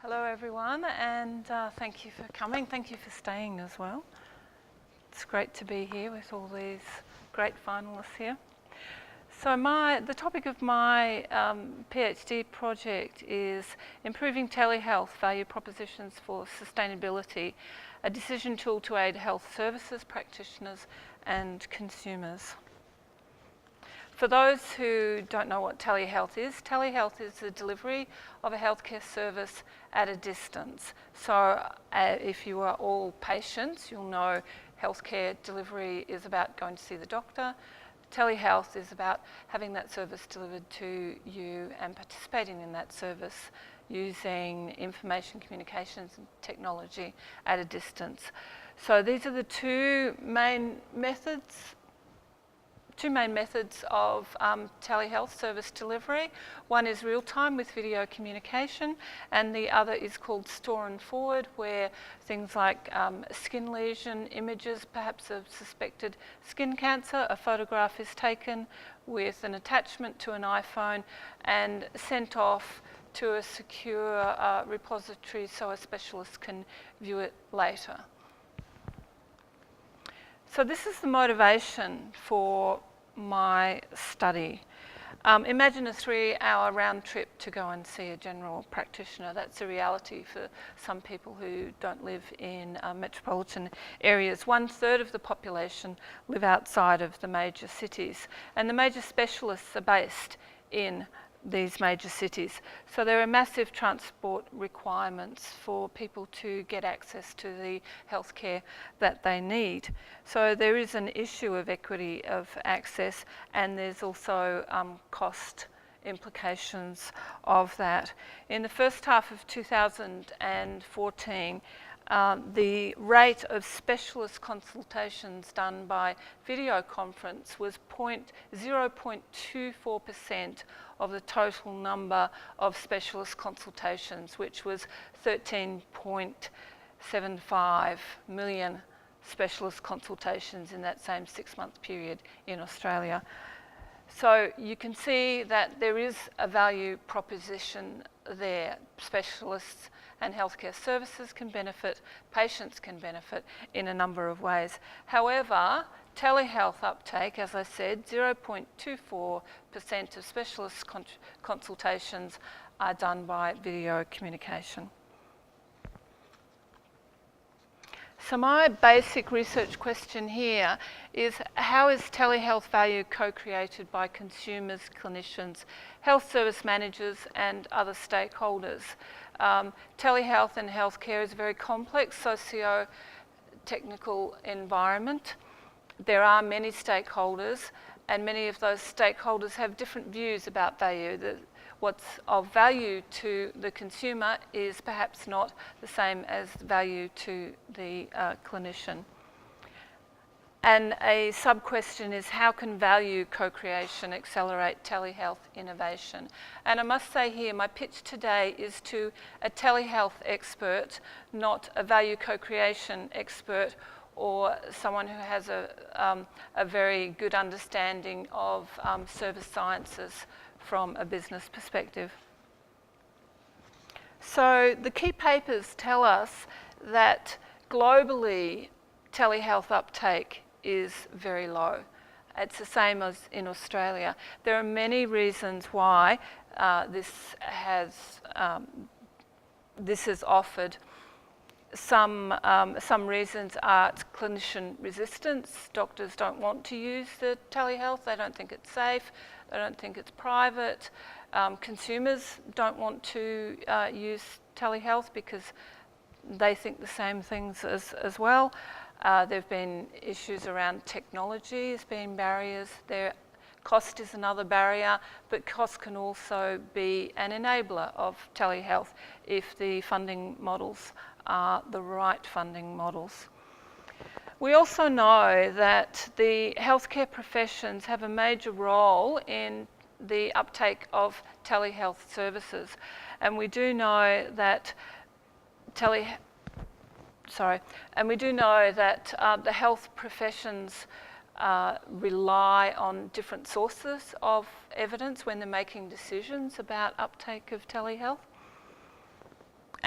Hello everyone, and thank you for coming. Thank you for staying as well. It's great to be here with all these great finalists here. So the topic of my PhD project is Improving Telehealth Value Propositions for Sustainability, a decision tool to aid health services practitioners and consumers. For those who don't know what telehealth is the delivery of a healthcare service at a distance. So if you are all patients, you'll know healthcare delivery is about going to see the doctor. Telehealth is about having that service delivered to you and participating in that service using information communications and technology at a distance. So these are the two main methods of telehealth service delivery. One is real-time with video communication, and the other is called store and forward, where things like skin lesion images, perhaps of suspected skin cancer, a photograph is taken with an attachment to an iPhone and sent off to a secure repository so a specialist can view it later. So this is the motivation for my study. Imagine a 3-hour round trip to go and see a general practitioner. That's a reality for some people who don't live in metropolitan areas. 1/3 of the population live outside of the major cities, and the major specialists are based in these major cities. So there are massive transport requirements for people to get access to the healthcare that they need. So there is an issue of equity of access, and there's also cost implications of that. In the first half of 2014, the rate of specialist consultations done by video conference was 0.24% of the total number of specialist consultations, which was 13.75 million specialist consultations in that same 6-month period in Australia. So you can see that there is a value proposition there. Specialists and healthcare services can benefit, patients can benefit in a number of ways. However, telehealth uptake, as I said, 0.24% of specialist consultations are done by video communication. So my basic research question here is, how is telehealth value co-created by consumers, clinicians, health service managers and other stakeholders? Telehealth and healthcare is a very complex socio-technical environment. There are many stakeholders, and many of those stakeholders have different views about value. What's of value to the consumer is perhaps not the same as value to the clinician. And a sub-question is, how can value co-creation accelerate telehealth innovation? And I must say here, my pitch today is to a telehealth expert, not a value co-creation expert or someone who has a very good understanding of service sciences from a business perspective. So the key papers tell us that globally telehealth uptake is very low. It's the same as in Australia. There are many reasons why this is offered. Some reasons are clinician resistance. Doctors don't want to use the telehealth. They don't think it's safe. They don't think it's private. Consumers don't want to use telehealth because they think the same things as well. There have been issues around technology as being barriers. Cost is another barrier, but cost can also be an enabler of telehealth if the funding models are the right funding models. We also know that the healthcare professions have a major role in the uptake of telehealth services, and we do know that the health professions rely on different sources of evidence when they're making decisions about uptake of telehealth.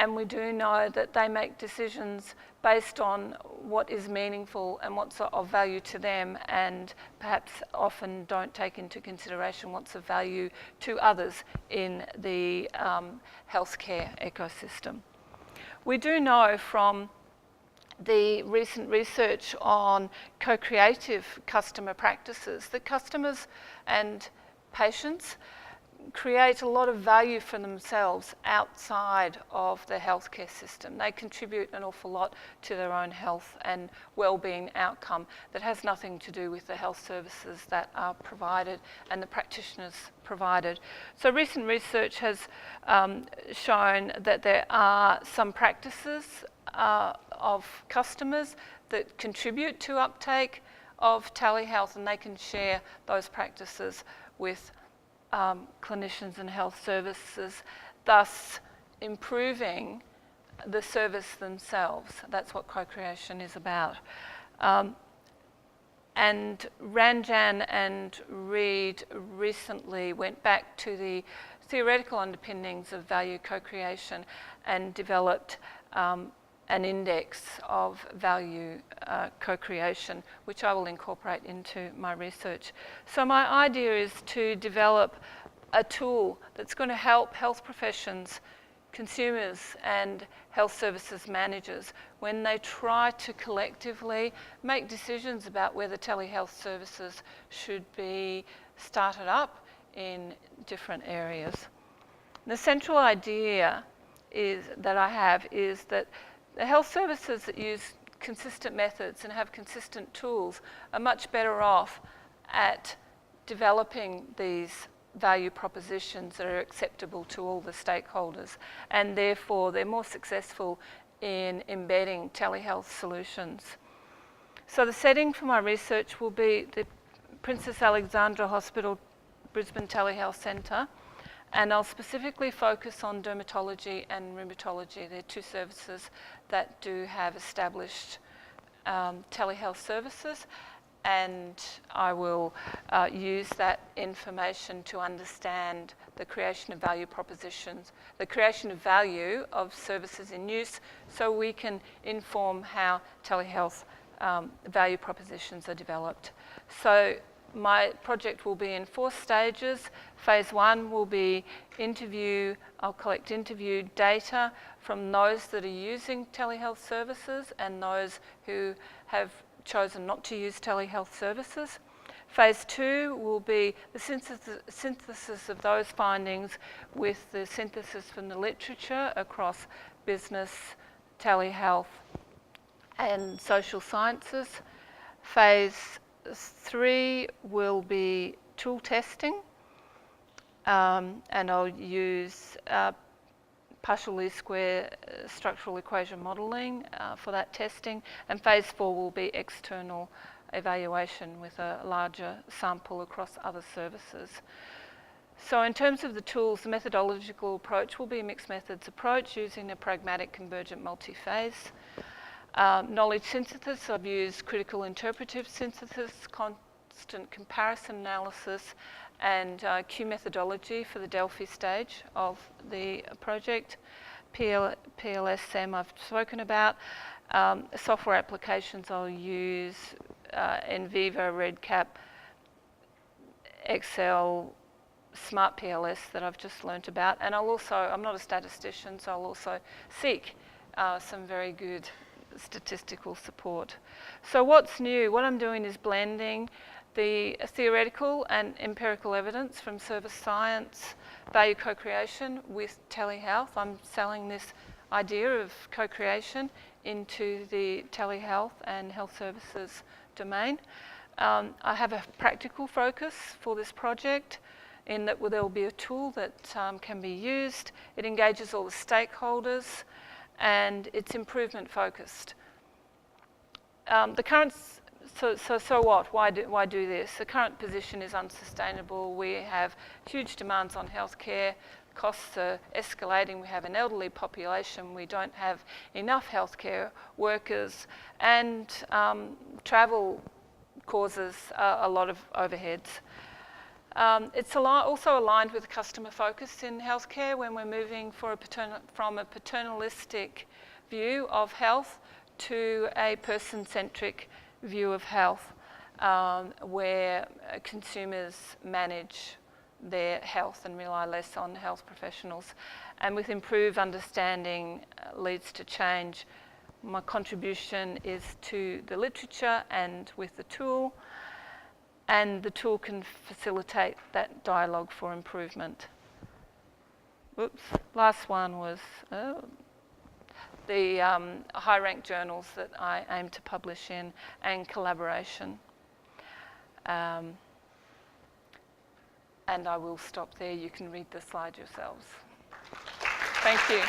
and we do know that they make decisions based on what is meaningful and what's of value to them, and perhaps often don't take into consideration what's of value to others in the healthcare ecosystem. We do know from the recent research on co-creative customer practices that customers and patients create a lot of value for themselves outside of the healthcare system. They contribute an awful lot to their own health and well-being outcome that has nothing to do with the health services that are provided and the practitioners provided. So recent research has shown that there are some practices of customers that contribute to uptake of telehealth, and they can share those practices with clinicians and health services, thus improving the service themselves. That's what co-creation is about. And Ranjan and Reed recently went back to the theoretical underpinnings of value co-creation and developed an index of value co-creation, which I will incorporate into my research. So my idea is to develop a tool that's going to help health professions, consumers and health services managers when they try to collectively make decisions about whether telehealth services should be started up in different areas. The central idea that I have is that the health services that use consistent methods and have consistent tools are much better off at developing these value propositions that are acceptable to all the stakeholders, and therefore they're more successful in embedding telehealth solutions. So the setting for my research will be the Princess Alexandra Hospital Brisbane Telehealth Centre, and I'll specifically focus on dermatology and rheumatology. They're two services that do have established telehealth services, and I will use that information to understand the creation of value propositions, the creation of value of services in use, so we can inform how telehealth value propositions are developed. So my project will be in 4 stages. Phase 1 will be I'll collect interview data from those that are using telehealth services and those who have chosen not to use telehealth services. Phase 2 will be the synthesis of those findings with the synthesis from the literature across business, telehealth and social sciences. Phase 3 will be tool testing, and I'll use partial least square structural equation modelling for that testing. And phase 4 will be external evaluation with a larger sample across other services. So in terms of the tools, the methodological approach will be a mixed methods approach using a pragmatic convergent multi-phase. Knowledge synthesis, I've used critical interpretive synthesis, constant comparison analysis, and Q methodology for the Delphi stage of the project. PLSM I've spoken about. Software applications I'll use NViva, REDCap, Excel, Smart PLS that I've just learnt about, and I'm not a statistician, so I'll also seek some very good statistical support. So what's new? What I'm doing is blending the theoretical and empirical evidence from service science, value co-creation with telehealth. I'm selling this idea of co-creation into the telehealth and health services domain. I have a practical focus for this project in that there will be a tool that can be used. It engages all the stakeholders and it's improvement focused. The current, so what? Why do this? The current position is unsustainable. We have huge demands on healthcare. Costs are escalating. We have an elderly population. We don't have enough healthcare workers, and travel causes a lot of overheads. It's also aligned with customer focus in healthcare when we're moving from a paternalistic view of health to a person-centric view of health, where consumers manage their health and rely less on health professionals. And with improved understanding leads to change. My contribution is to the literature and with the tool, and the tool can facilitate that dialogue for improvement. Oops, last one was the high-ranked journals that I aim to publish in, and collaboration. And I will stop there. You can read the slide yourselves. Thank you.